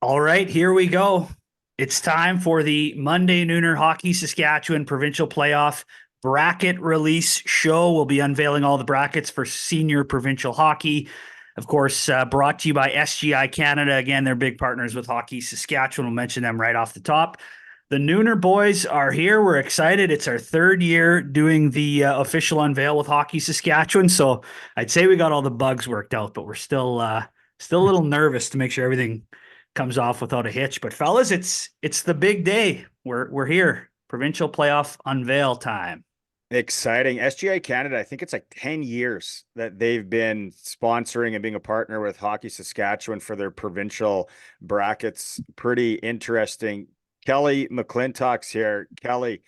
All right, here we go. It's time for the Monday Nooner Hockey Saskatchewan Provincial Playoff Bracket Release Show. We'll be unveiling all the brackets for senior provincial hockey. Of course, brought to you by SGI Canada. Again, they're big partners with Hockey Saskatchewan. We'll mention them right off the top. The Nooner boys are here. We're excited. It's our third year doing the official unveil with Hockey Saskatchewan. So I'd say we got all the bugs worked out, but we're still a little nervous to make sure everything comes off without a hitch. But fellas, it's the big day. We're here. Provincial playoff unveil time. Exciting. SGA Canada, I think it's like 10 years that they've been sponsoring and being a partner with Hockey Saskatchewan for their provincial brackets. Pretty interesting. Kelly McClintock's here. Kelly,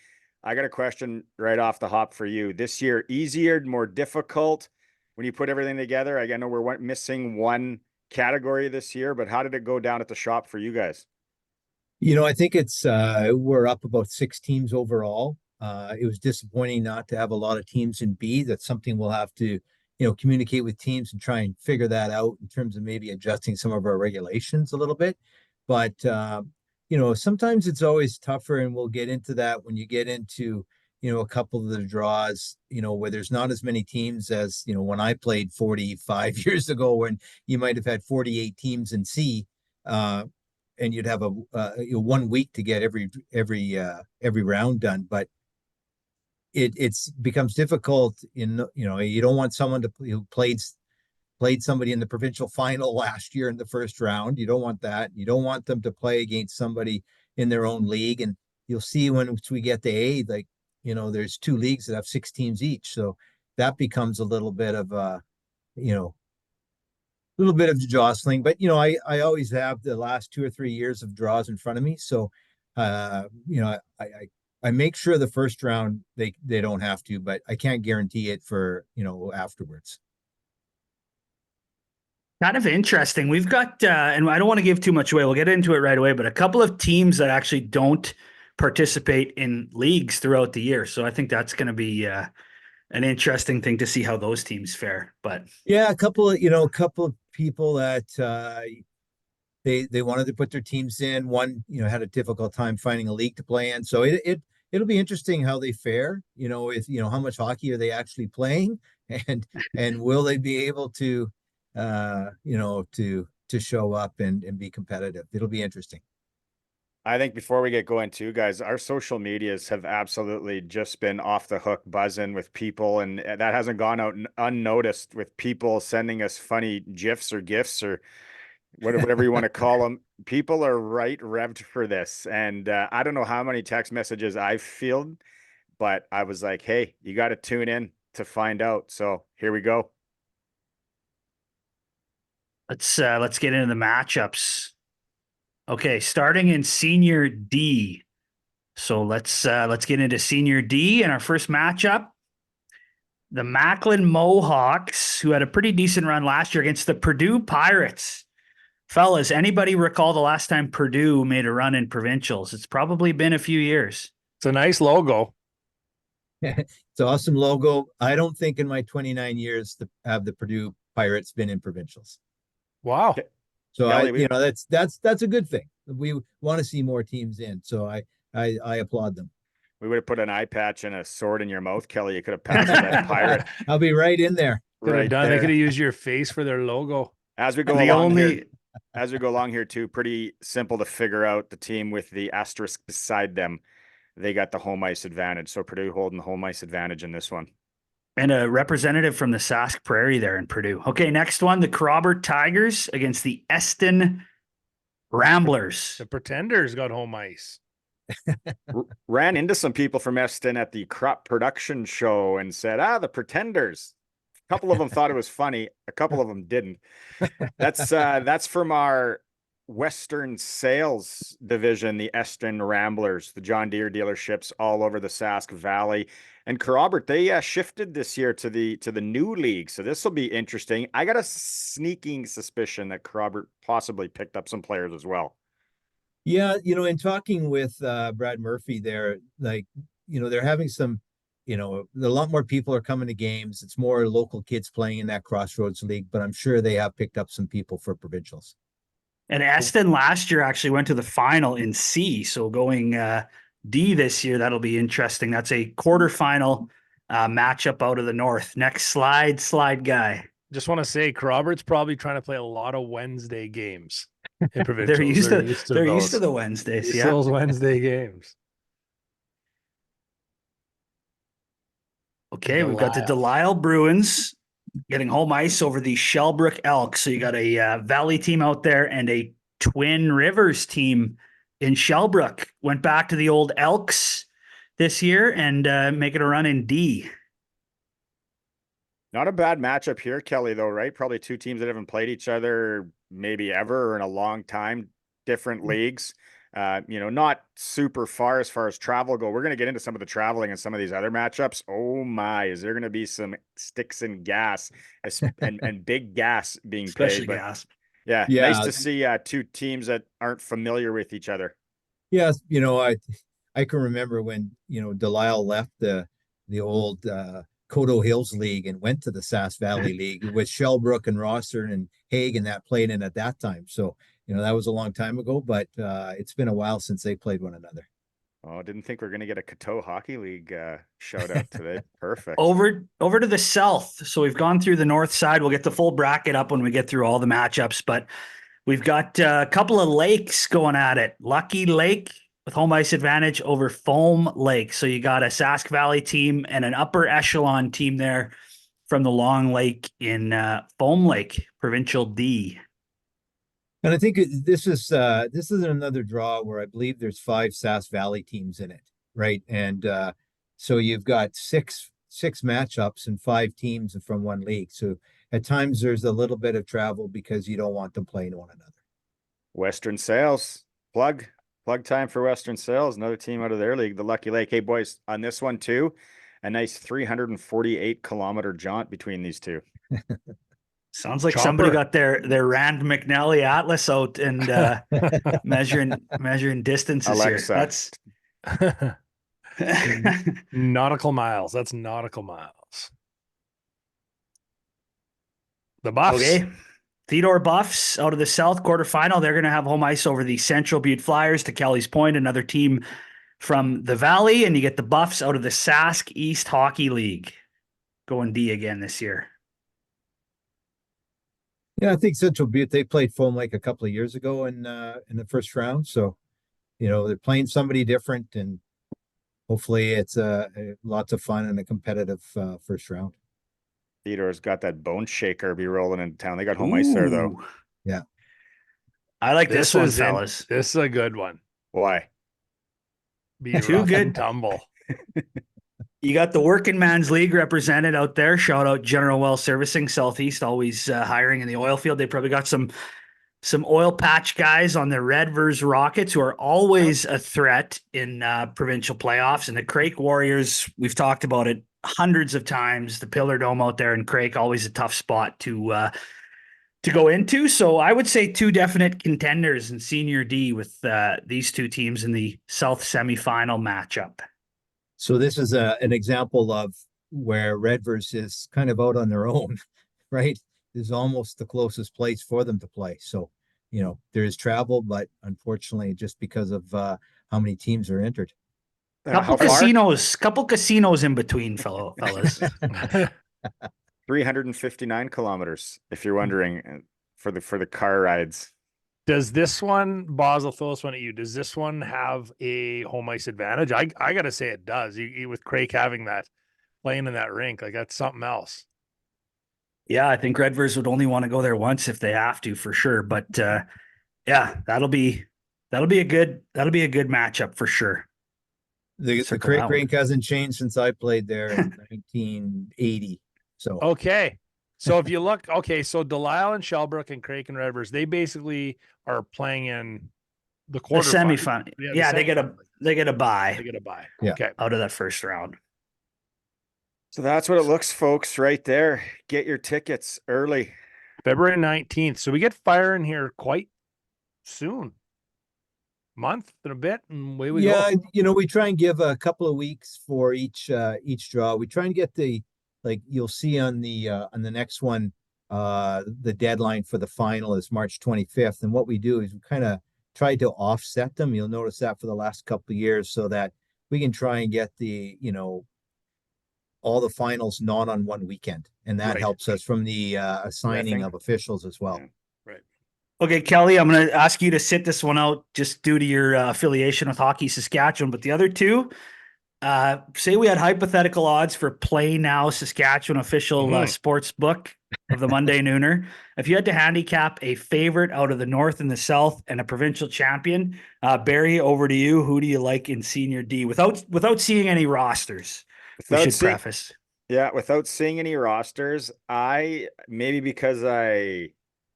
I got a question right off the hop for you. This year, easier, more difficult when you put everything together? I know we're missing one category this year, but how did it go down at the shop for you guys? I think we're up about 6 teams overall. It was disappointing not to have a lot of teams in B. That's something we'll have to, communicate with teams and try and figure that out in terms of maybe adjusting some of our regulations a little bit. But sometimes it's always tougher, and we'll get into that when you get into, a couple of the draws, where there's not as many teams as, when I played 45 years ago, when you might have had 48 teams in C. And you'd have a 1 week to get every round done, but it's becomes difficult. You don't want someone who played somebody in the provincial final last year in the first round. You don't want that. You don't want them to play against somebody in their own league. And you'll see once we get to A, there's 2 leagues that have 6 teams each, so that becomes a little bit of little bit of jostling. But I always have the last 2 or 3 years of draws in front of me, so I make sure the first round they don't have to, but I can't guarantee it for afterwards. Kind of interesting. We've got and I don't want to give too much away. We'll get into it right away, but a couple of teams that actually don't participate in leagues throughout the year. So I think that's going to be an interesting thing to see how those teams fare. But yeah, a couple of people that they wanted to put their teams in. One, had a difficult time finding a league to play in. So it'll be interesting how they fare. If how much hockey are they actually playing, and will they be able to to show up and be competitive. It'll be interesting. I think before we get going too, guys, our social medias have absolutely just been off the hook buzzing with people, and that hasn't gone out unnoticed, with people sending us funny GIFs or GIFs or whatever you want to call them. People are right revved for this. And I don't know how many text messages I've fielded, but I was like, hey, you got to tune in to find out. So here we go. let's get into the matchups. Okay, starting in Senior D. So let's get into Senior D in our first matchup. The Macklin Mohawks, who had a pretty decent run last year against the Purdue Pirates. Fellas, anybody recall the last time Purdue made a run in provincials? It's probably been a few years. It's a nice logo. It's an awesome logo. I don't think in my 29 years have the Purdue Pirates been in provincials. Wow. So that's a good thing. We want to see more teams in. So I applaud them. We would have put an eye patch and a sword in your mouth, Kelly. You could have passed that pirate. I'll be right in there. Could have done. They could have used your face for their logo. As we go along here too, pretty simple to figure out the team with the asterisk beside them. They got the home ice advantage. So Purdue holding the home ice advantage in this one. And a representative from the Sask Prairie there in Purdue. Okay, next one, the Crobert Tigers against the Eston Ramblers. The Pretenders got home ice. Ran into some people from Eston at the crop production show and said, the Pretenders. A couple of them thought it was funny. A couple of them didn't. That's from our Western sales division, the Eston Ramblers, the John Deere dealerships all over the Sask Valley. And Robert, they shifted this year to the new league, so this will be interesting. I got a sneaking suspicion that Robert possibly picked up some players as well. Yeah, in talking with Brad Murphy there, they're having some, a lot more people are coming to games. It's more local kids playing in that Crossroads League, but I'm sure they have picked up some people for provincials. And Eston last year actually went to the final in C. So going D this year, that'll be interesting. That's a quarterfinal matchup out of the north. Next slide guy. Just want to say, Robert's probably trying to play a lot of Wednesday games in provincials. They're used to those. used to the Wednesdays. Used to Yeah. those Wednesday games. Okay, we've got the Delisle Bruins getting home ice over the Shellbrook Elks. So you got a Valley team out there and a Twin Rivers team in Shellbrook. Went back to the old Elks this year and making a run in D. Not a bad matchup here, Kelly, though, right? Probably two teams that haven't played each other maybe ever or in a long time, different leagues. Not super far as travel go. We're going to get into some of the traveling and some of these other matchups. Oh my, is there going to be some sticks and gas and big gas being Especially paid? gas. Yeah, Yeah. nice to see two teams that aren't familiar with each other. Yes, I can remember when, Delisle left the old Coteau Hills League and went to the Sass Valley League with Shellbrook and Rosthern and Hague and that played in at that time. So, that was a long time ago, but it's been a while since they played one another. Oh, didn't think we are going to get a Coteau Hockey League shout out today. Perfect. Over to the south. So we've gone through the north side. We'll get the full bracket up when we get through all the matchups, but we've got a couple of lakes going at it. Lucky Lake with home ice advantage over Foam Lake. So you got a Sask Valley team and an upper echelon team there from the Long Lake in Foam Lake, Provincial D. And I think this is another draw where I believe there's 5 Sass Valley teams in it, right? And so you've got six matchups and 5 teams from one league. So at times there's a little bit of travel because you don't want them playing one another. Western Sales, plug time for Western Sales, another team out of their league, the Lucky Lake. Hey boys, on this one too, a nice 348-kilometer jaunt between these two. Sounds like somebody got their Rand McNally Atlas out and measuring distances Alexa. here. That's nautical miles. That's nautical miles. The Buffs. Okay. Theodore Buffs out of the South quarterfinal. They're going to have home ice over the Central Butte Flyers, to Kelly's point, another team from the Valley. And you get the Buffs out of the Sask East Hockey League going D again this year. Yeah, I think Central Butte, they played Foam Lake a couple of years ago in the first round. So, they're playing somebody different, and hopefully it's lots of fun and a competitive first round. Theodore's got that bone shaker be rolling in town. They got home ice there, though. Yeah. I like this one, fellas. This is a good one. Why? Be Too rough good. and tumble. You got the Working Man's League represented out there. Shout out General Well Servicing Southeast, always hiring in the oil field. They probably got some oil patch guys on the Redvers Rockets, who are always a threat in provincial playoffs. And the Crake Warriors, we've talked about it hundreds of times. The Pillar Dome out there in Crake, always a tough spot to go into. So I would say 2 definite contenders in Senior D with these 2 teams in the South semifinal matchup. So this is an example of where Redvers is kind of out on their own, right? This is almost the closest place for them to play. So, there is travel, but unfortunately, just because of how many teams are entered. Couple casinos in between, fellas. 359 kilometers, if you're wondering, for the car rides. Does this one, Boz, I'll throw this one at you. Does this one have a home ice advantage? I got to say it does. With Crake having that, playing in that rink, like that's something else. Yeah, I think Redvers would only want to go there once if they have to, for sure. But yeah, that'll be a good matchup for sure. The Crake rink hasn't changed since I played there in 1980. So okay. So if you look, so Delisle and Shellbrook and Crake and Redvers, they basically are playing in the semifinal. Yeah, they get a bye. They get a bye. Yeah. Okay. Out of that first round. So that's what it looks, folks, right there. Get your tickets early. February 19th. So we get fire in here quite soon. Month and a bit, and away we go. Yeah, we try and give a couple of weeks for each draw. We try and get you'll see on the next one, The deadline for the final is March 25th. And what we do is we kind of try to offset them. You'll notice that for the last couple of years so that we can try and get all the finals not on one weekend. And that Right. helps us from the assigning Reffing. of officials as well. Yeah. Right. Okay, Kelly, I'm going to ask you to sit this one out just due to your affiliation with Hockey Saskatchewan. But the other two, say we had hypothetical odds for Play Now Saskatchewan official sports book of the Monday Nooner. If you had to handicap a favorite out of the North and the South and a provincial champion, Barry, over to you. Who do you like in Senior D without seeing any rosters? We should preface. Yeah, without seeing any rosters, maybe because I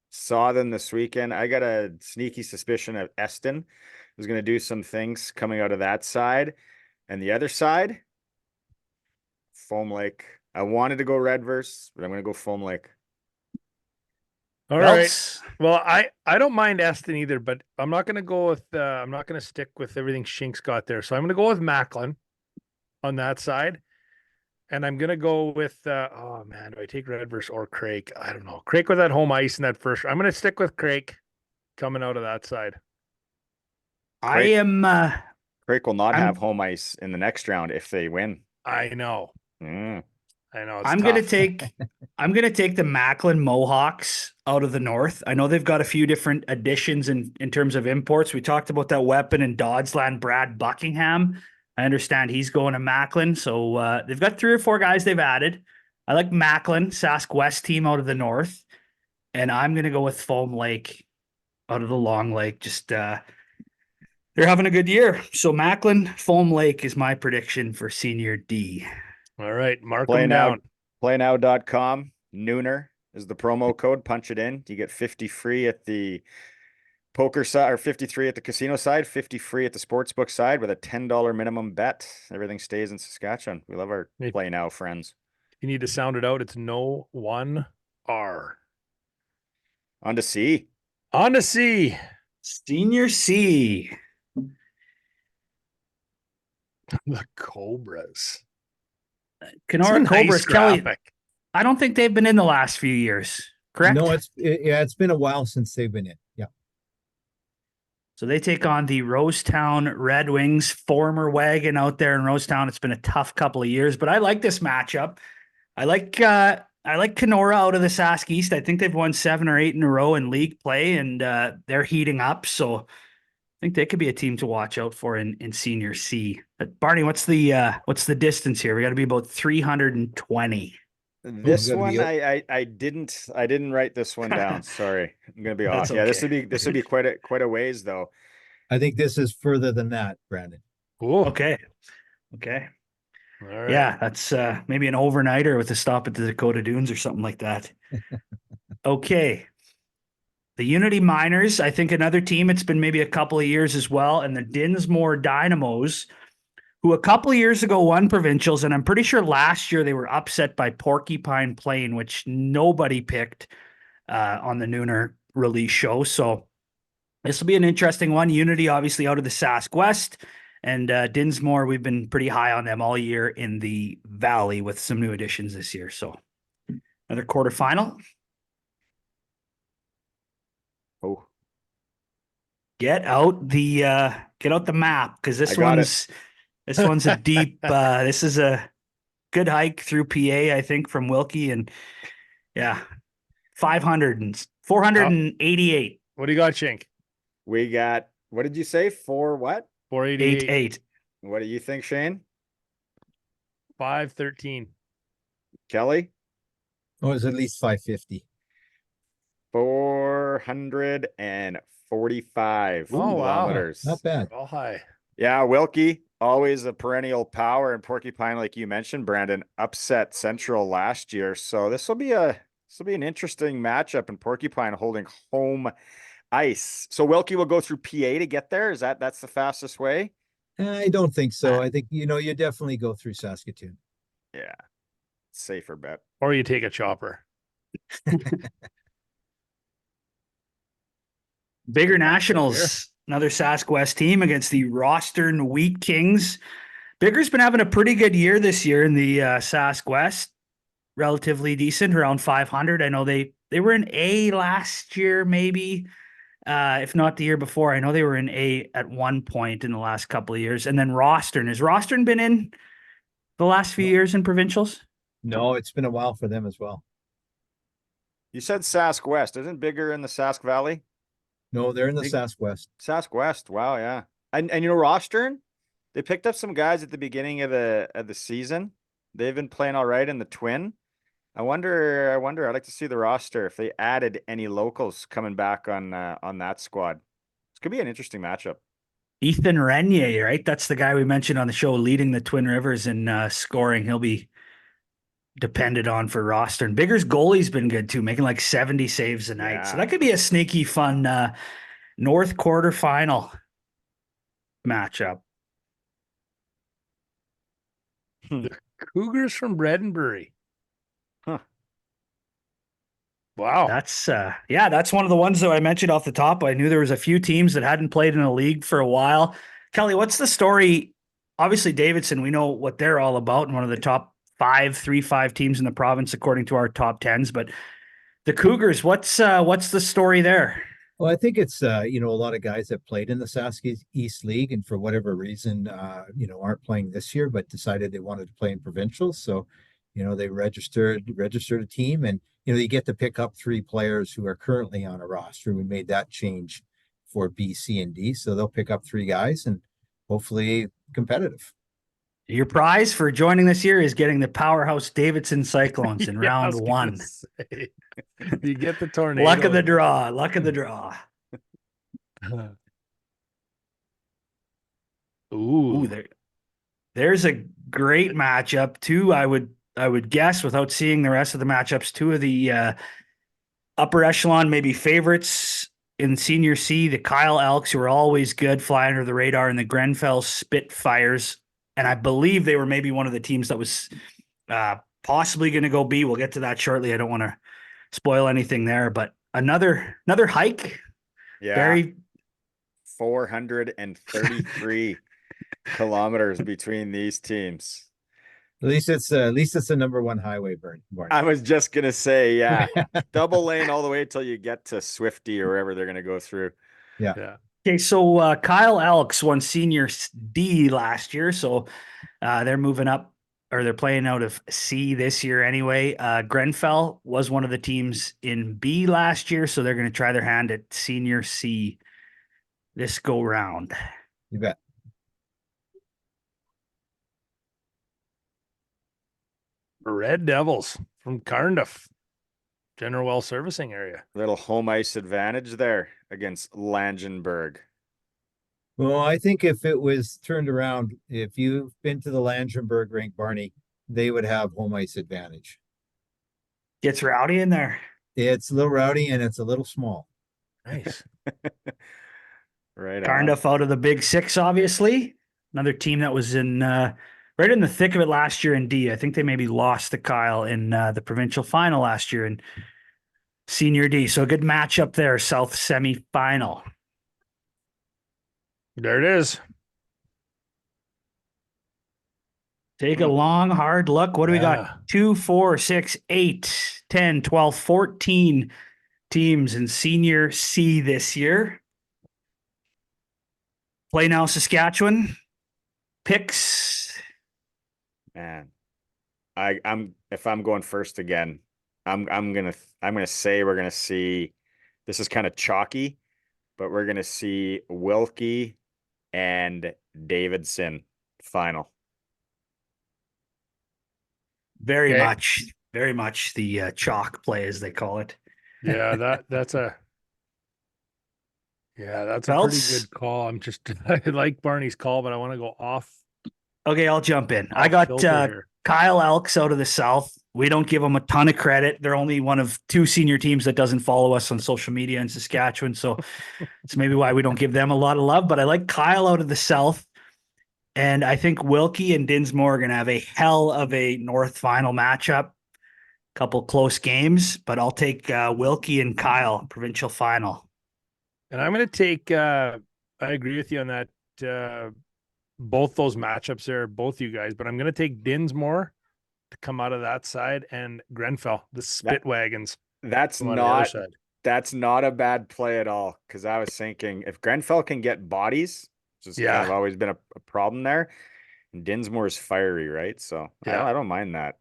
saw them this weekend, I got a sneaky suspicion of Eston is going to do some things coming out of that side. And the other side, Foam Lake. I wanted to go Redverse, but I'm going to go Foam Lake. All right. Well, I don't mind Eston either, but I'm not going to go with I'm not going to stick with everything Shink's got there. So I'm going to go with Macklin on that side. And I'm going to go with oh man, do I take Redverse or Craig? I don't know. Craig with that home ice in that first. I'm going to stick with Craig coming out of that side. I am Craig will not have home ice in the next round if they win. I know. Mm. I know. I'm gonna take the Macklin Mohawks out of the North. I know they've got a few different additions in terms of imports. We talked about that weapon in Dodsland, Brad Buckingham. I understand he's going to Macklin. So they've got 3 or 4 guys they've added. I like Macklin, Sask West team out of the North. And I'm gonna go with Foam Lake out of the Long Lake. Just they're having a good year. So Macklin, Foam Lake is my prediction for Senior D. All right, mark them down. Playnow.com. Nooner is the promo code. Punch it in. You get 50 free at the poker side, or 53 at the casino side, 50 free at the sportsbook side with a $10 minimum bet. Everything stays in Saskatchewan. We love our Play Now friends. You need to sound it out. It's no 1R. On to C. On to C. Senior C. The Cobras. Kenora It's a Cobras, nice Kelly. graphic. I don't think they've been in the last few years. Correct? No, it's been a while since they've been in. Yeah. So they take on the Rosetown Red Wings, former wagon out there in Rosetown. It's been a tough couple of years, but I like this matchup. I like Kenora out of the Sask East. I think they've won 7 or 8 in a row in league play, and they're heating up. So I think they could be a team to watch out for in Senior C. But Barney, what's the distance here? We got to be about 320. This one, I didn't write this one down. Sorry, I'm gonna be off. That's Yeah, okay. this would be quite a ways though. I think this is further than that, Brandon. Ooh. Okay. All right. Yeah, that's maybe an overnighter with a stop at the Dakota Dunes or something like that. Okay. The Unity Miners, I think another team, it's been maybe a couple of years as well, and the Dinsmore Dynamos, who a couple of years ago won provincials, and I'm pretty sure last year they were upset by Porcupine Plain, which nobody picked on the Nooner release show. So this will be an interesting one. Unity, obviously, out of the Sask West, and Dinsmore, we've been pretty high on them all year in the Valley with some new additions this year. So another quarterfinal. Oh, Get out the map, because this one's a deep. This is a good hike through PA, I think, from Wilkie, and yeah, 488. What do you got, Shink? we got, what did you say? 4 what? 488. 8. What do you think, Shane? 513. Kelly? Oh, it's at least 550. 445 Oh, wow. kilometers. Not bad. All high. Yeah, Wilkie, always a perennial power, and Porcupine, like you mentioned, Brandon, upset Central last year. So this will be an interesting matchup, and Porcupine holding home ice. So Wilkie will go through PA to get there. That's the fastest way? I don't think so. I think, you definitely go through Saskatoon. Yeah. Safer bet. Or you take a chopper. Bigger Nationals, another Sask West team against the Rostern Wheat Kings. Bigger's been having a pretty good year this year in the Sask West. Relatively decent, around 500. I know they they were in A last year, maybe. If not the year before. I know they were in A at one point in the last couple of years. And then Rostern. Has Rostern been in the last few years in provincials? No, it's been a while for them as well. You said Sask West. Isn't bigger in the Sask Valley? No, they're in the Big- Sask West. Sask West. Wow, yeah. And you know, Rostern, they picked up some guys at the beginning of the season. They've been playing all right in the Twin. I wonder. I'd like to see the roster if they added any locals coming back on that squad. This could be an interesting matchup. Ethan Renier, right? That's the guy we mentioned on the show leading the Twin Rivers in scoring. He'll be depended on for roster. And Bigger's goalie's been good too, making like 70 saves a night. So Yeah. that could be a sneaky fun North quarterfinal matchup. Cougars from Bredenbury. Huh. Wow. That's that's one of the ones that I mentioned off the top. I knew there was a few teams that hadn't played in a league for a while. Kelly, what's the story? Obviously, Davidson, we know what they're all about, and one of the top 3-5 teams in the province, according to our top tens. But the Cougars, what's the story there? Well, I think it's a lot of guys that played in the Sask East League and for whatever reason aren't playing this year, but decided they wanted to play in provincials. So, they registered a team, and you get to pick up 3 players who are currently on a roster. We made that change for B, C, and D. So they'll pick up 3 guys and hopefully competitive. Your prize for joining this year is getting the powerhouse Davidson Cyclones in Yeah, I round was gonna 1. say, you get the tornado. Luck of the draw. Luck of the draw. Ooh. There's a great matchup. Two, I would guess, without seeing the rest of the matchups, 2 of the upper echelon, maybe favorites in Senior C, the Kyle Elks, who are always good, fly under the radar, and the Grenfell Spitfires. And I believe they were maybe one of the teams that was possibly going to go B. We'll get to that shortly. I don't want to spoil anything there, but another hike. Yeah. Very 433 kilometers between these teams. At least it's the number 1 highway, Barney. I was just gonna say, yeah, double lane all the way till you get to Swifty or wherever they're gonna go through. Yeah. Okay, so Kyle Elks won Senior D last year, so they're moving up, or they're playing out of C this year anyway. Grenfell was one of the teams in B last year, so they're going to try their hand at Senior C this go round. You bet. Red Devils from Cardiff, General Well Servicing area. Little home ice advantage there against Langenberg. Well, I think if it was turned around, if you've been to the Langenberg rink, Barney, they would have home ice advantage. Gets rowdy in there. It's a little rowdy and it's a little small. Nice. Right. Cardiff out of the Big Six, obviously. Another team that was in right in the thick of it last year in D. I think they maybe lost to Kyle in the provincial final last year in Senior D. So a good matchup there, South semifinal. There it is. Take a long, hard look. What do we Yeah. got? 2, 4, 6, 8, 10, 12, 14 teams in Senior C this year. Play now, Saskatchewan. Picks. Man, I'm if I'm going first again, I'm gonna say we're gonna see. This is kind of chalky, but we're gonna see Wilkie and Davidson final. Very Okay. much the chalk play, as they call it. Yeah, that's a pretty Belts? good call. I'm just I like Barney's call, but I want to go off. Okay, I'll jump in. I off got filter here. Kyle Elks out of the South. We don't give them a ton of credit. They're only one of 2 senior teams that doesn't follow us on social media in Saskatchewan. So it's maybe why we don't give them a lot of love. But I like Kyle out of the South. And I think Wilkie and Dinsmore are going to have a hell of a North final matchup. Couple close games, but I'll take Wilkie and Kyle, provincial final. And I'm going to take, I agree with you on that. Both those matchups there, both you guys, but I'm going to take Dinsmore to come out of that side and Grenfell, the Spit Wagons. That's Come on the other not side. that's not a bad play at all. Because I was thinking if Grenfell can get bodies, which has kind of Yeah. always been a problem there, and Dinsmore's fiery, right? So Yeah. I don't mind that.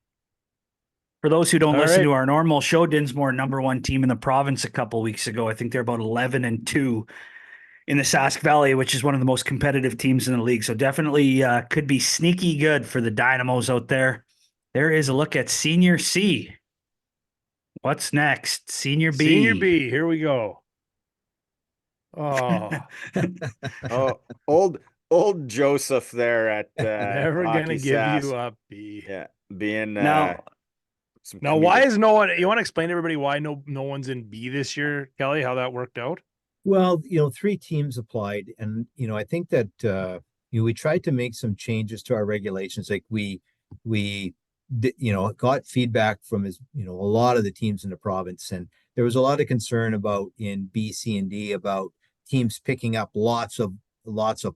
For those who don't All listen right. to our normal show, Dinsmore, number one team in the province a couple weeks ago. I think they're about 11-2 in the Sask Valley, which is one of the most competitive teams in the league. So definitely could be sneaky good for the Dynamos out there. There is a look at Senior C. What's next? Senior B. Senior B. Here we go. Oh, Oh, old Joseph there at never Hockey gonna give Sask. you up, B. Yeah, being Now, some Now, why comedic. is no one? You want to explain to everybody why no one's in B this year, Kelly? How that worked out? Well, 3 teams applied, and I think that we tried to make some changes to our regulations. Like we got feedback from a lot of the teams in the province, and there was a lot of concern about in B, C, and D about teams picking up lots of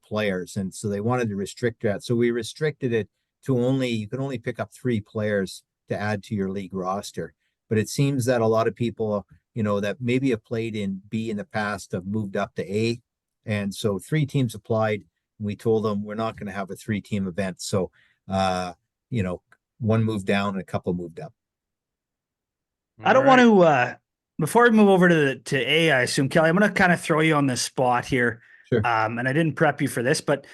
players, and so they wanted to restrict that. So we restricted it to you can only pick up 3 players to add to your league roster. But it seems that a lot of people that maybe have played in B in the past have moved up to A. And so 3 teams applied. We told them we're not going to have a 3-team event. So, one moved down and a couple moved up. I don't want to, before we move over to A, I assume, Kelly, I'm going to kind of throw you on the spot here. Sure. And I didn't prep you for this, but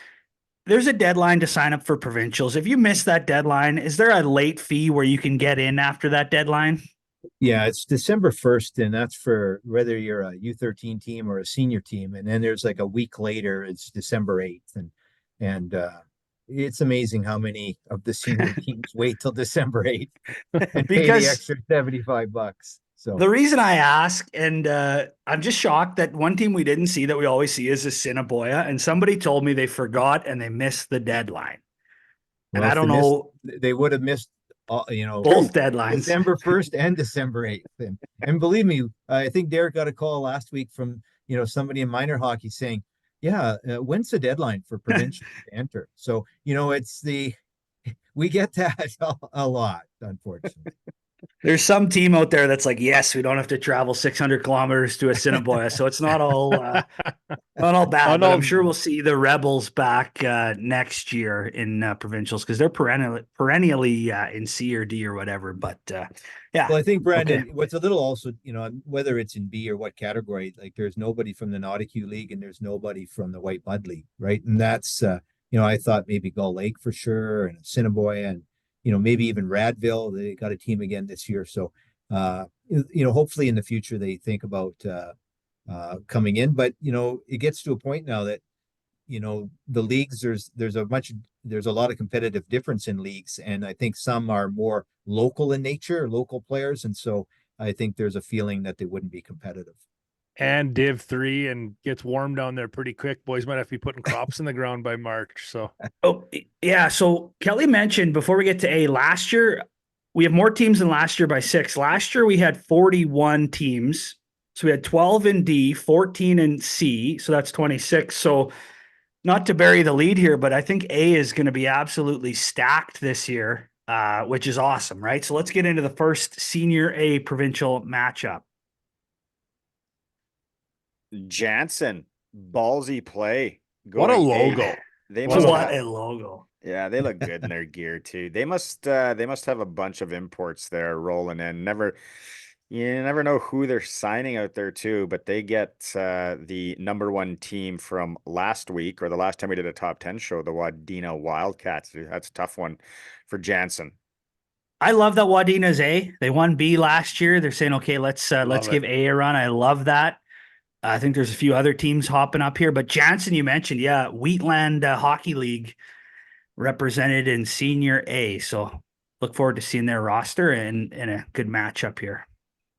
there's a deadline to sign up for provincials. If you miss that deadline, is there a late fee where you can get in after that deadline? Yeah, it's December 1st, and that's for whether you're a U13 team or a senior team. And then there's like a week later, it's December 8th. And it's amazing how many of the senior teams wait till December 8th and pay the Because extra $75. So the reason I ask, and I'm just shocked that one team we didn't see that we always see is Assiniboia, and somebody told me they forgot and they missed the deadline. And I if don't they missed, know they would have missed both deadlines. December 1st and December 8th. And believe me, I think Derek got a call last week from, somebody in minor hockey saying, yeah, when's the deadline for provincial to enter? So, we get that a lot, unfortunately. There's some team out there that's like, yes, we don't have to travel 600 kilometers to Assiniboia, so it's not all not all bad. But I'm sure we'll see the Rebels back next year in provincials because they're perennially in C or D or whatever. But yeah, Well, I think Brandon, okay. what's a little also, whether it's in B or what category, like there's nobody from the Nauticue League and there's nobody from the White Mud League, right? And that's I thought maybe Gull Lake for sure, and Assiniboia, and maybe even Radville. They got a team again this year. So hopefully in the future they think about coming in. But it gets to a point now that the leagues, there's a lot of competitive difference in leagues, and I think some are more local in nature, local players, and so I think there's a feeling that they wouldn't be competitive. And Div 3 and gets warm down there pretty quick. Boys might have to be putting crops in the ground by March. So Oh yeah. So Kelly mentioned before we get to A, last year we have more teams than last year by 6. Last year we had 41 teams. So we had 12 in D, 14 in C. So that's 26. So not to bury the lead here, but I think A is going to be absolutely stacked this year, which is awesome, right? So let's get into the first Senior A provincial matchup. Jansen, ballsy play. what a going logo. They What must a What have, a logo. yeah, they look good in their gear too. They must have a bunch of imports there rolling in. You never know who they're signing out there too, but they get the number 1 team from last week or the last time we did a top 10 show, the Wadena Wildcats. That's a tough one for Jansen. I love that Wadena's A. They won B last year. They're saying, okay, let's Love give A a run. I love that. I think there's a few other teams hopping up here, but Jansen, you mentioned, yeah, Wheatland Hockey League represented in Senior A. So look forward to seeing their roster and a good matchup here.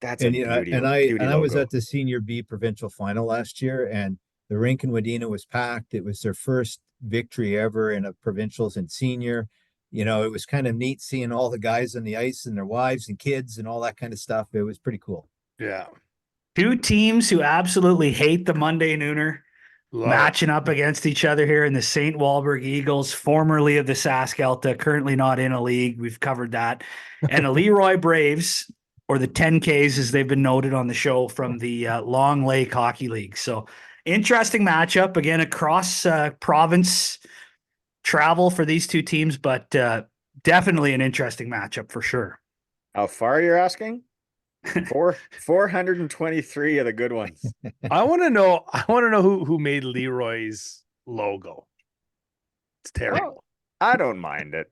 That's a beauty. I was at the Senior B provincial final last year, and the rink in Wadena was packed. It was their first victory ever in a provincials and senior. It was kind of neat seeing all the guys on the ice and their wives and kids and all that kind of stuff. It was pretty cool. Yeah. 2 teams who absolutely hate the Monday Nooner matching up against each other here in the St. Walburg Eagles, formerly of the Sask Elta, currently not in a league. We've covered that. And the Leroy Braves, or the 10Ks as they've been noted on the show from the Long Lake Hockey League. So interesting matchup again across province travel for these two teams, but definitely an interesting matchup for sure. How far you're asking? 423 of the good ones. I want to know who made Leroy's logo. It's terrible. I don't mind it.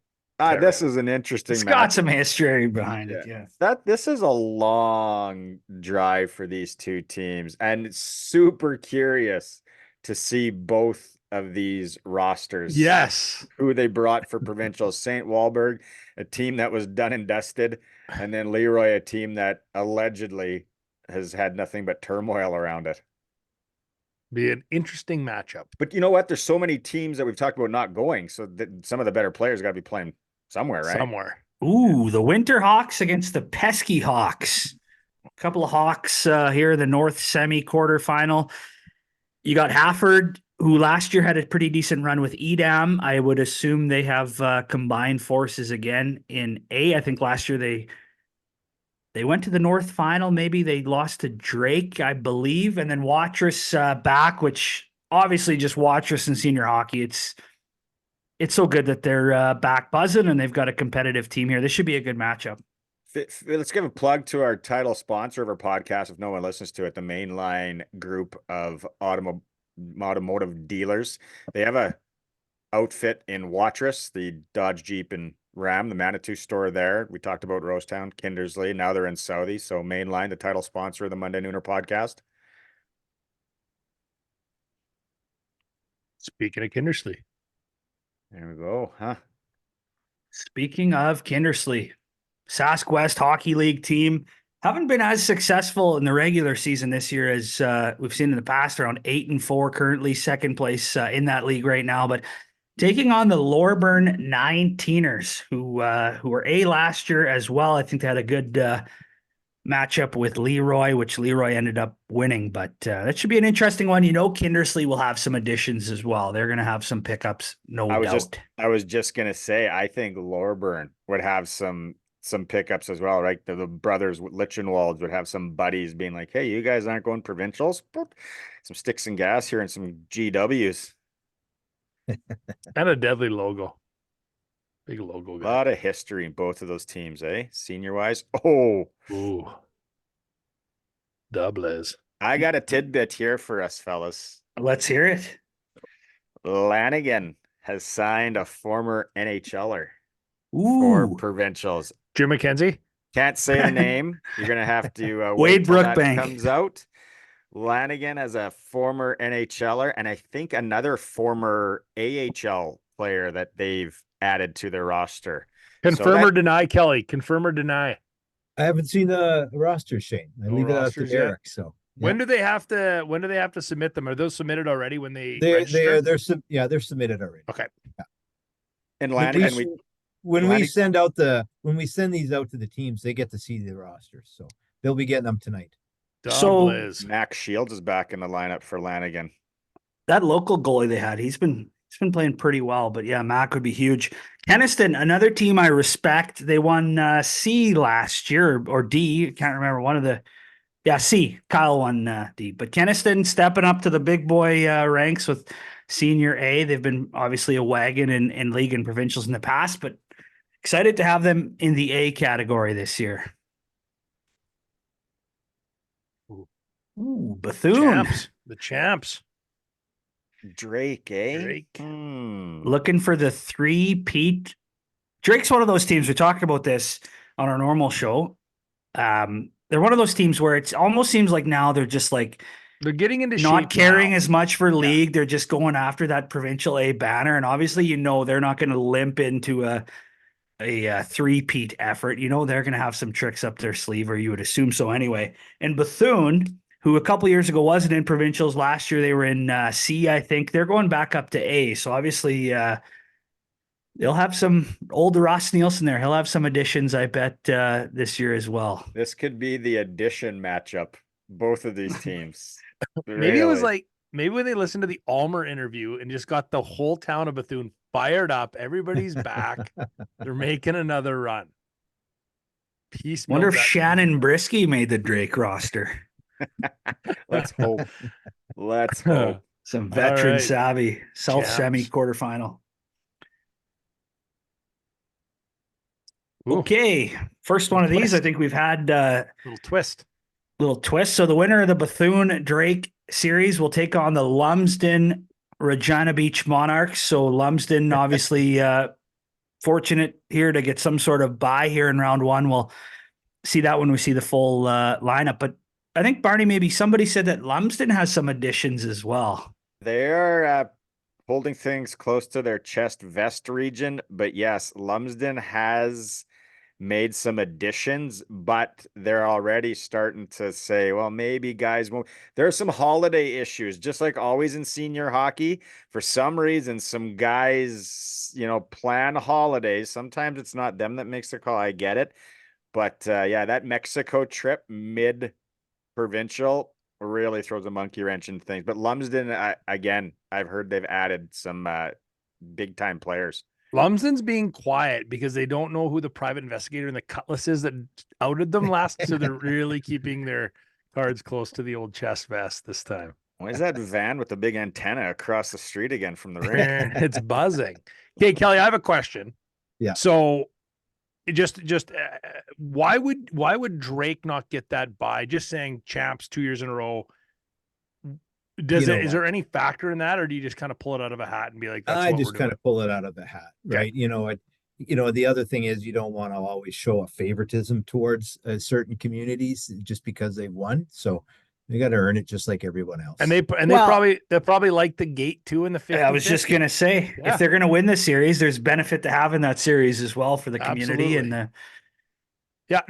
This is an interesting It's match. got some history behind it. Yeah. This is a long drive for these two teams, and it's super curious to see both of these rosters. Yes. Who they brought for provincial. St. Walburg, a team that was done and dusted, and then Leroy, a team that allegedly has had nothing but turmoil around it. Be an interesting matchup. But you know what? There's so many teams that we've talked about not going, so that some of the better players got to be playing somewhere, right? Somewhere. Ooh, the Winter Hawks against the Pesky Hawks. A couple of Hawks here in the North semi quarterfinal. You got Hafford, who last year had a pretty decent run with Edam. I would assume they have combined forces again in A. I think last year they went to the North final. Maybe they lost to Drake, I believe, and then Watrous back, which obviously just Watrous in senior hockey. It's so good that they're back buzzing and they've got a competitive team here. This should be a good matchup. Let's give a plug to our title sponsor of our podcast. If no one listens to it, the Mainline Group of automotive dealers. They have a outfit in Watrous, the Dodge, Jeep, and Ram, the Manitou store there. We talked about Rosetown, Kindersley. Now they're in Southie. So Mainline, the title sponsor of the Monday Nooner podcast. Speaking of Kindersley. There we go, huh? Speaking of Kindersley, Sask West Hockey League team haven't been as successful in the regular season this year as we've seen in the past. Around 8-4 currently, second place in that league right now. But taking on the Loreburn 19ers, who were A last year as well. I think they had a good matchup with Leroy, which Leroy ended up winning. But that should be an interesting one. You know, Kindersley will have some additions as well. They're going to have some pickups, no doubt. I was just gonna say, I think Loreburn would have some pickups as well, right? The brothers Lichenwalds would have some buddies being like, "Hey, you guys aren't going provincials? Some sticks and gas here and some GWs." And a deadly logo. Big logo A guy. lot of history in both of those teams, eh? Senior wise. Oh, Ooh. Doubles. I got a tidbit here for us, fellas. Let's hear it. Lanigan has signed a former NHLer for Ooh, provincials. Jim McKenzie. Can't say the name. You're gonna have to Wade wait till that Brookbank. comes out. Lanigan as a former NHLer, and I think another former AHL player that they've added to their roster. Confirm or deny, Kelly. Confirm or deny. I haven't seen the roster, Shane. I No leave it out to rosters yet? Eric. So When do they have to submit them? Are those submitted already when they they're register? they're submitted already. Okay. And But Lanigan, when Lani- we send these out to the teams, they get to see the rosters, so they'll be getting them tonight. So- Doubles. Max Shields is back in the lineup for Lanigan. that local goalie they had, he's been playing pretty well. But yeah, Mac would be huge. Keniston, another team I respect. They won C last year or D. I can't remember one of the. Yeah, C. Kyle won D. But Keniston stepping up to the big boy ranks with Senior A. They've been obviously a wagon in league and provincials in the past, but excited to have them in the A category this year. Ooh, Bethune. The champs. Drake, eh? Drake. Looking for the three-peat. Drake's one of those teams. We talked about this on our normal show. They're one of those teams where it almost seems like now they're just like They're getting into not shape caring now. as much for league. They're just going after that provincial A banner. And obviously, they're not going to limp into a three-peat effort. They're going to have some tricks up their sleeve, or you would assume so anyway. And Bethune, who a couple years ago wasn't in provincials, last year they were in C, I think. They're going back up to A. So obviously they'll have some old Ross Nielsen there. He'll have some additions, I bet, this year as well. This could be the addition matchup. Both of these teams. Maybe it was Really. like when they listened to the Almer interview and just got the whole town of Bethune fired up. Everybody's back. They're making another run. Piece Wonder milled if that. Shannon Brisky made the Drake roster. Let's hope. Let's hope. Some All veteran right. savvy. South semi Champs. quarterfinal. Ooh, Okay. First one of these, I think we've had little twist. little twist. So the winner of the Bethune Drake series will take on the Lumsden Regina Beach Monarchs. So Lumsden obviously fortunate here to get some sort of bye here in round one. We'll see that when we see the full lineup. But I think Barney, maybe somebody said that Lumsden has some additions as well. They're holding things close to their chest vest region, but yes, Lumsden has made some additions, but they're already starting to say, well, maybe guys won't. There are some holiday issues, just like always in senior hockey. For some reason, some guys, plan holidays. Sometimes it's not them that makes the call. I get it. But yeah, that Mexico trip mid provincial really throws a monkey wrench in things. But Lumsden, again, I've heard they've added some big time players. Lumsden's being quiet because they don't know who the private investigator and the Cutlass is that outed them last. So they're really keeping their cards close to the old chest vest this time. Why is that van with the big antenna across the street again from the rink? It's buzzing. Okay, Kelly, I have a question. Yeah. So just why would Drake not get that bye? Just saying champs 2 years in a row. Is there any factor in that, or do you just kind of pull it out of a hat and be like, that's I what just we're kind doing? of pull it out of the hat, Okay. right? The other thing is you don't want to always show a favoritism towards certain communities just because they've won. So they got to earn it just like everyone else. And they probably like the gate too in the 50. I was just going to say, Yeah. if they're going to win the series, there's benefit to having that series as well for the community. Absolutely. And the Yeah,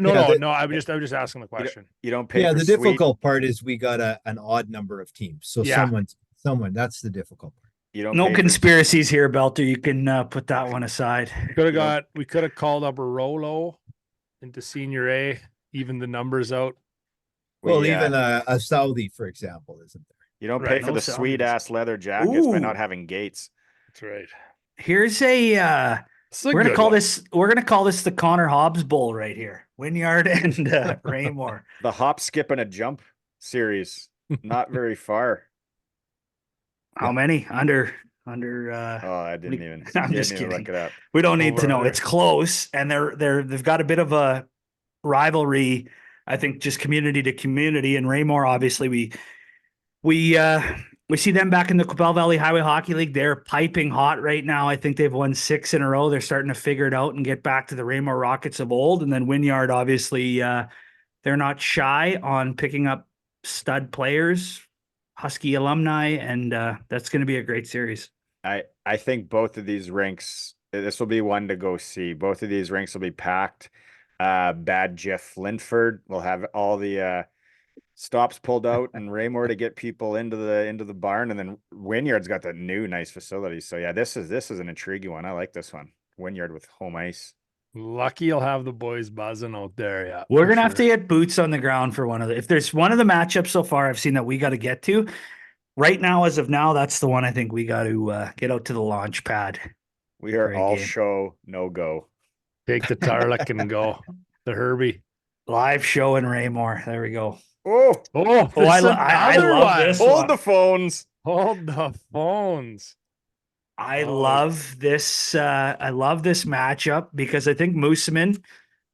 I was just asking the question. You don't pay Yeah, for the sweet. difficult part is we got an odd number of teams. So Yeah. someone, that's the difficult part. You don't no pay for conspiracies here, Belter. You can put that one aside. We could have called up a Rolo into senior A, even the numbers out. Well, We, even a Saudi, for example, isn't there? you don't Right, pay for no the sound. sweet ass leather jackets by Ooh. not having gates. That's right. Here's a we're gonna call this the Connor Hobbs Bowl right here. Wynyard and Raymore. The hop, skip, and a jump series. Not very far. How many? Under Oh, I didn't even. I'm just didn't even look kidding. it up. We don't need Over to know. under. It's close, and they've got a bit of a rivalry. I think just community to community. And Raymore, obviously, we see them back in the Quebec Valley Highway Hockey League. They're piping hot right now. I think they've won 6 in a row. They're starting to figure it out and get back to the Raymore Rockets of old. And then Wynyard, obviously, they're not shy on picking up stud players, Husky alumni, and that's going to be a great series. I think both of these rinks, this will be one to go see. Both of these rinks will be packed. Bad Jeff Linford will have all the stops pulled out and Raymore to get people into the barn, and then Wynyard's got that new nice facility. So yeah, this is an intriguing one. I like this one. Wynyard with home ice. Lucky you'll have the boys buzzing out there. Yeah. We're going to have to get boots on the ground for one of the, if there's one of the matchups so far I've seen that we got to get to right now, as of now, that's the one I think we got to get out to the launch pad. We are all game. show, no go. Take the Tarlick and go. The Herbie. Live show in Raymore. There we go. Oh, I love this. hold the phones. Hold the phones. I love this. I love this matchup because I think Mooseman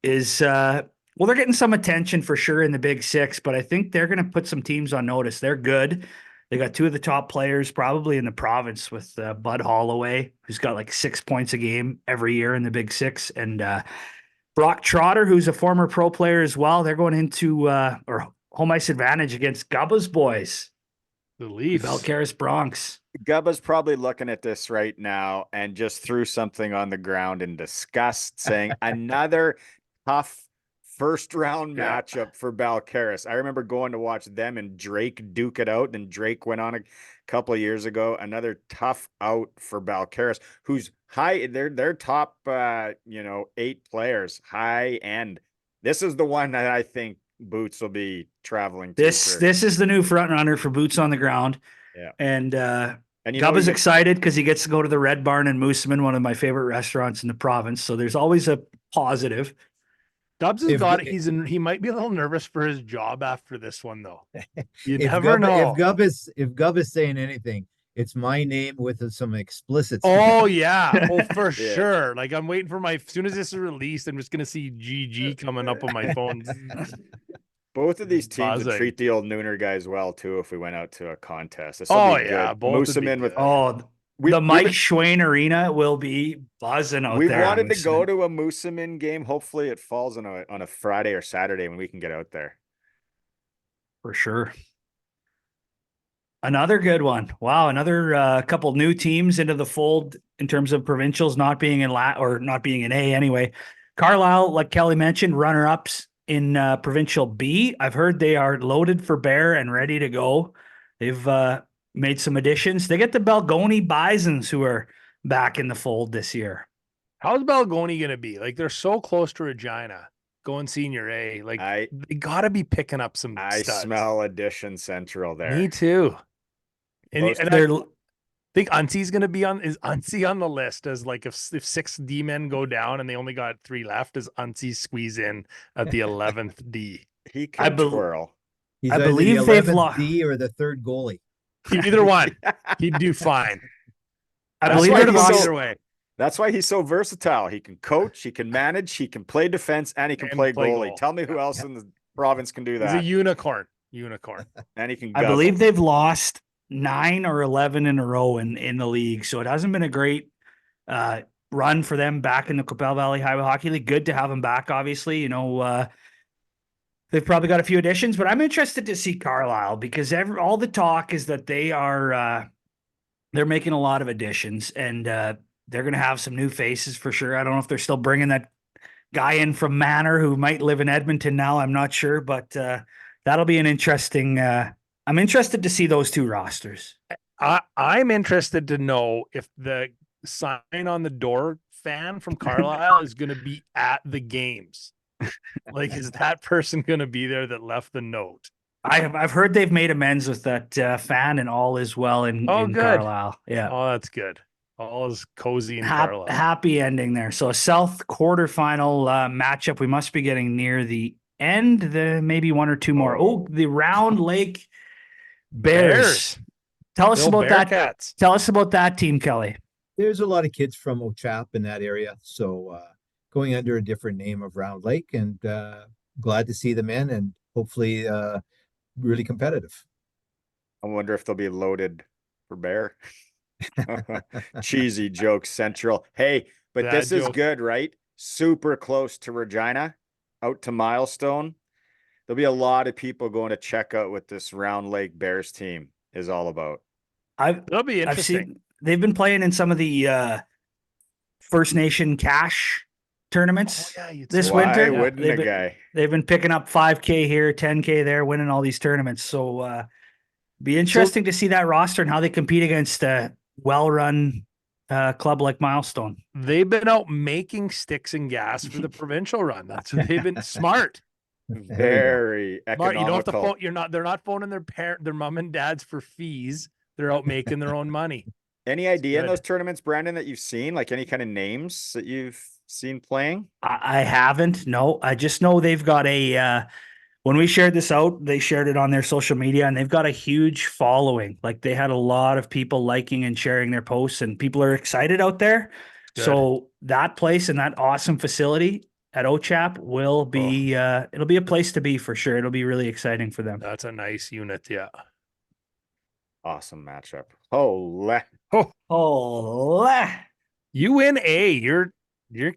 is, they're getting some attention for sure in the Big Six, but I think they're going to put some teams on notice. They're good. They got 2 of the top players probably in the province with Bud Holloway, who's got like 6 points a game every year in the Big Six, and Brock Trotter, who's a former pro player as well. They're going into or home ice advantage against Gubba's boys, The Leafs. Balcarres Bronx. Gubba's probably looking at this right now and just threw something on the ground in disgust, saying another tough first round matchup for Balcarres. I remember going to watch them and Drake duke it out. Then Drake went on a couple of years ago. Another tough out for Balcarres, who's high. They're top 8 players, high end. This is the one that I think Boots will be traveling to. This is the new front runner for Boots on the ground. Yeah. And And Gubba's excited because he gets to go to the Red Barn in Mooseman, one of my favorite restaurants in the province. So there's always a positive. Dubs has If got Gu- he might be a little nervous for his job after this one though. You if never know. If Gub is saying anything, it's my name with some explicit stuff. Oh yeah. Oh, for Yeah. sure. Like I'm waiting for as soon as this is released, I'm just gonna see GG coming up on my phone. Both of these teams would Buzzing. treat the old Nooner guys well too if we went out to a contest. This will Oh be yeah, good. both Moose would them be in with. good. Oh, We've, the Mike we've, Schwain Arena will be buzzing out we've there. wanted to go to a Mooseman game. Hopefully, it falls on a Friday or Saturday when we can get out there. For sure. Another good one. Wow, another couple new teams into the fold in terms of provincials not being in or not being in A anyway. Carlisle, like Kelly mentioned, runner-ups in provincial B. I've heard they are loaded for bear and ready to go. They've made some additions. They get the Belgoni Bisons who are back in the fold this year. How's Belgoni gonna be? Like they're so close to Regina going senior A. Like they gotta be picking up some I studs. smell Addition Central there. Me too. And, Most- and I think Unsie's gonna be is Unsie on the list as like if 6 D men go down and they only got 3 left, does Unsie squeeze in at the 11th D? He can twirl. He's I either believe the they've 11th D or the third goalie. Either one. He'd do fine. I That's believe why they've he's lost. so- either way. That's why he's so versatile. He can coach, he can manage, he can play defense, and he can play goalie. goal. Tell me who else in the province can do He's that. a unicorn. Unicorn. And he can I guzzle. believe they've lost 9 or 11 in a row in the league. So it hasn't been a great run for them back in the Capel Valley Highway Hockey League. Good to have them back, obviously. You know, they've probably got a few additions, but I'm interested to see Carlisle because all the talk is that they are they're making a lot of additions and they're going to have some new faces for sure. I don't know if they're still bringing that guy in from Manor who might live in Edmonton now. I'm not sure, but that'll be an interesting. I'm interested to see those two rosters. I'm interested to know if the sign on the door fan from Carlisle is going to be at the games. Like, is that person going to be there that left the note? I've heard they've made amends with that fan and all is well in good. Carlisle. Yeah. Oh, that's good. All is cozy in Carlisle. Happy ending there. So a South quarterfinal matchup. We must be getting near the end. Maybe one or two more. Oh, the Round Lake Bears. Tell us about that. Bearcats. Tell us about that team, Kelly. There's a lot of kids from Ochap in that area. So going under a different name of Round Lake, and glad to see them in and hopefully really competitive. I wonder if they'll be loaded for bear. Cheesy joke central. Hey, but That this is joke. good, right? Super close to Regina, out to Milestone. There'll be a lot of people going to check out what this Round Lake Bears team is all about. That'll be I've interesting. seen they've been playing in some of the First Nation cash tournaments this Why winter. wouldn't They've a been- guy? They've been picking up 5K here, 10K there, winning all these tournaments. So be interesting to see that roster and how they compete against a well-run club like Milestone. They've been out making sticks and gas for the provincial run. That's what they've been smart. Very Smart. economical. You don't have to phone. They're not phoning their mom and dads for fees. They're out making their own money. Any idea in good. those tournaments, Brandon, that you've seen? Like any kind of names that you've seen playing? I haven't. No, I just know they've got when we shared this out, they shared it on their social media and they've got a huge following. Like they had a lot of people liking and sharing their posts and people are excited out there. Good. So that place and that awesome facility at Ochap will be, it'll be a place to be for sure. It'll be really exciting for them. That's a nice unit. Yeah. Awesome matchup. Holy. Oh, You win A. You're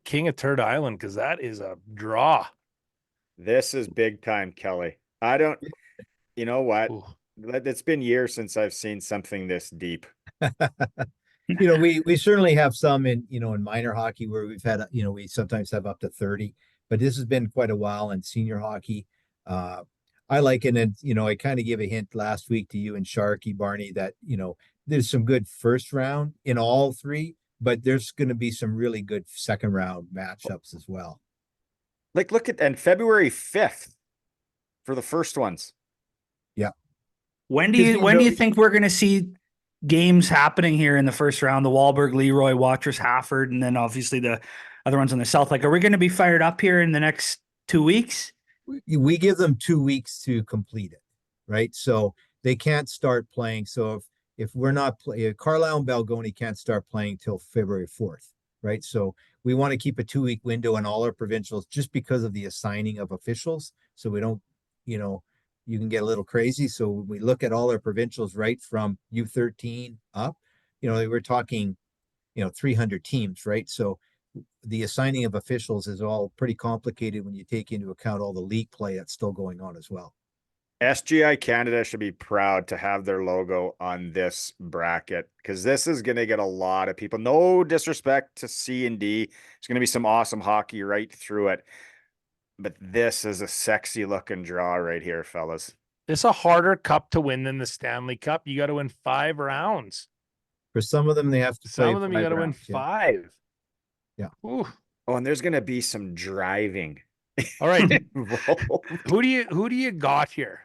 king of Turd Island because that is a draw. This is big time, Kelly. You know what? Ooh. It's been years since I've seen something this deep. We certainly have some in minor hockey where we've had we sometimes have up to 30, but this has been quite a while in senior hockey. I like it, and I kind of gave a hint last week to you and Sharky Barney that there's some good first round in all three, but there's going to be some really good second round matchups as well. Like look at February 5th for the first ones. when do you think we're going to see games happening here in the first round? The Wahlberg, Leroy, Watrous, Hafford, and then obviously the other ones on the south. Like, are we going to be fired up here in the next 2 weeks? We give them 2 weeks to complete it, right? So they can't start playing. So if we're not playing, Carlisle and Balgony can't start playing till February 4th, right? So we want to keep a 2 week window on all our provincials just because of the assigning of officials. So we don't, you can get a little crazy. So when we look at all our provincials right from U13 up, we're talking, 300 teams, right? So the assigning of officials is all pretty complicated when you take into account all the league play that's still going on as well. SGI Canada should be proud to have their logo on this bracket because this is going to get a lot of people. No disrespect to C and D. There's going to be some awesome hockey right through it. But this is a sexy looking draw right here, fellas. It's a harder cup to win than the Stanley Cup. You got to win 5 rounds. For some of them, they have to play Some of them you got to win rounds, 5. Yeah. Ooh. Oh, and there's going to be some driving. All right. involved. Who do you got here?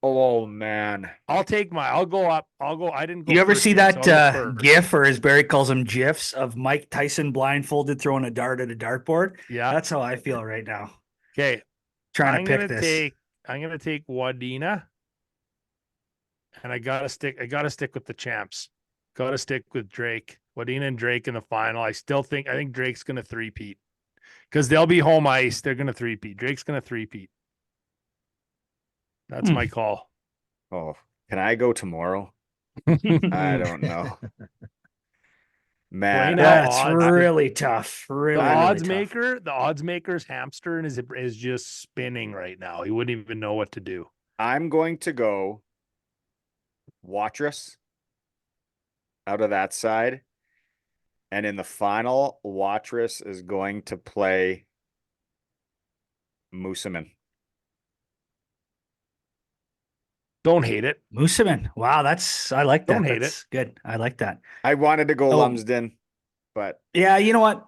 Oh man. I'll go up. I didn't go. You ever first see yet, that so I'll go first. GIF, or as Barry calls them, GIFs, of Mike Tyson blindfolded throwing a dart at a dartboard? Yeah. That's how I feel right now. Okay. Trying to pick this. I'm gonna take Wadena. And I gotta stick with the champs. Gotta stick with Drake. Wadena and Drake in the final. I think Drake's gonna three-peat. Because they'll be home ice. They're gonna three-peat. Drake's gonna three-peat. That's my call. Oh, can I go tomorrow? I don't know. Man, that's really tough. Really, the odds maker's hamster is just spinning right now. He wouldn't even know what to do. I'm going to go Watrous out of that side. And in the final, Watrous is going to play Mooseman. Don't hate it. Mooseman. Wow, I like that. Don't hate it. Good. I like that. I wanted to go Lumsden, but yeah, you know what?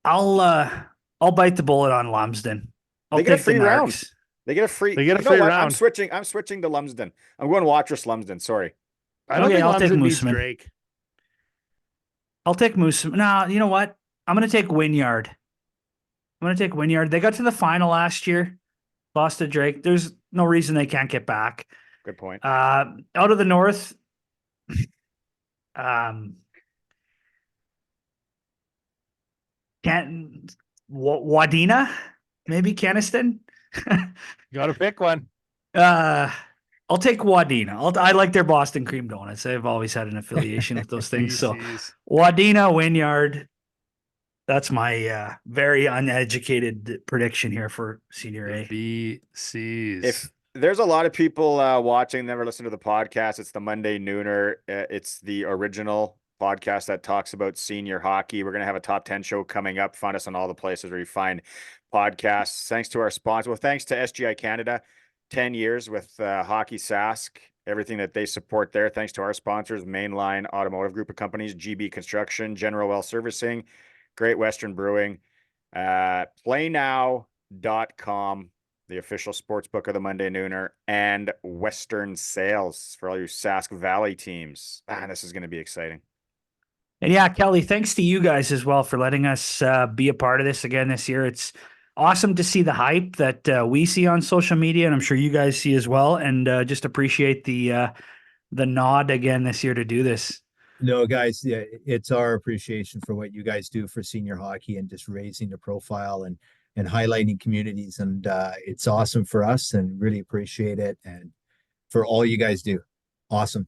I'll bite the bullet on Lumsden. They get a free round. They get a free round. I'm switching to Lumsden. I'm going Watrous Lumsden. Sorry. I don't think I'll take Lumsden beats Mooseman. Drake. I'll take Mooseman. No, you know what? I'm going to take Wynyard. They got to the final last year, lost to Drake. There's no reason they can't get back. Good point. Out of the north, Wadena, maybe Keniston. Got to pick one. I'll take Wadena. I like their Boston cream donuts. I've always had an affiliation with those things. So Wadena, Wynyard. That's my very uneducated prediction here for Senior A. BCs. If there's a lot of people watching, never listen to the podcast. It's the Monday Nooner. It's the original podcast that talks about senior hockey. We're going to have a top 10 show coming up. Find us on all the places where you find podcasts. Thanks to our sponsor. Well, thanks to SGI Canada. 10 years with Hockey Sask, everything that they support there. Thanks to our sponsors, Mainline Automotive Group of Companies, GB Construction, General Well Servicing, Great Western Brewing, playnow.com, the official sports book of the Monday Nooner, and Western Sales for all you Sask Valley teams. This is going to be exciting. And yeah, Kelly, thanks to you guys as well for letting us be a part of this again this year. It's awesome to see the hype that we see on social media, and I'm sure you guys see as well. And just appreciate the nod again this year to do this. No, guys, yeah, it's our appreciation for what you guys do for senior hockey and just raising the profile and highlighting communities. And it's awesome for us and really appreciate it. And for all you guys do. Awesome.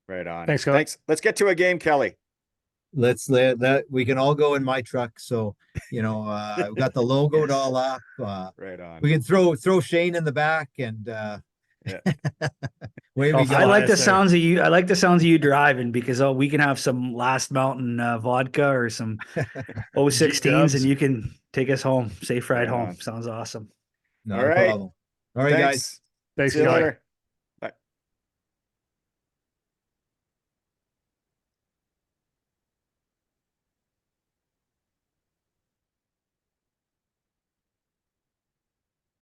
Right on. Thanks, Kelly. Thanks. Let's get to a game, Kelly. Let's let that we can all go in my truck. So, I've got the logo all up. Right on. We can throw Shane in the back and way we go. I like the sounds of you. I like the sounds of you driving because we can have some Last Mountain vodka or some 016s and you can take us home. Safe ride home. Sounds awesome. No problem. All right, guys. Thanks, See you later.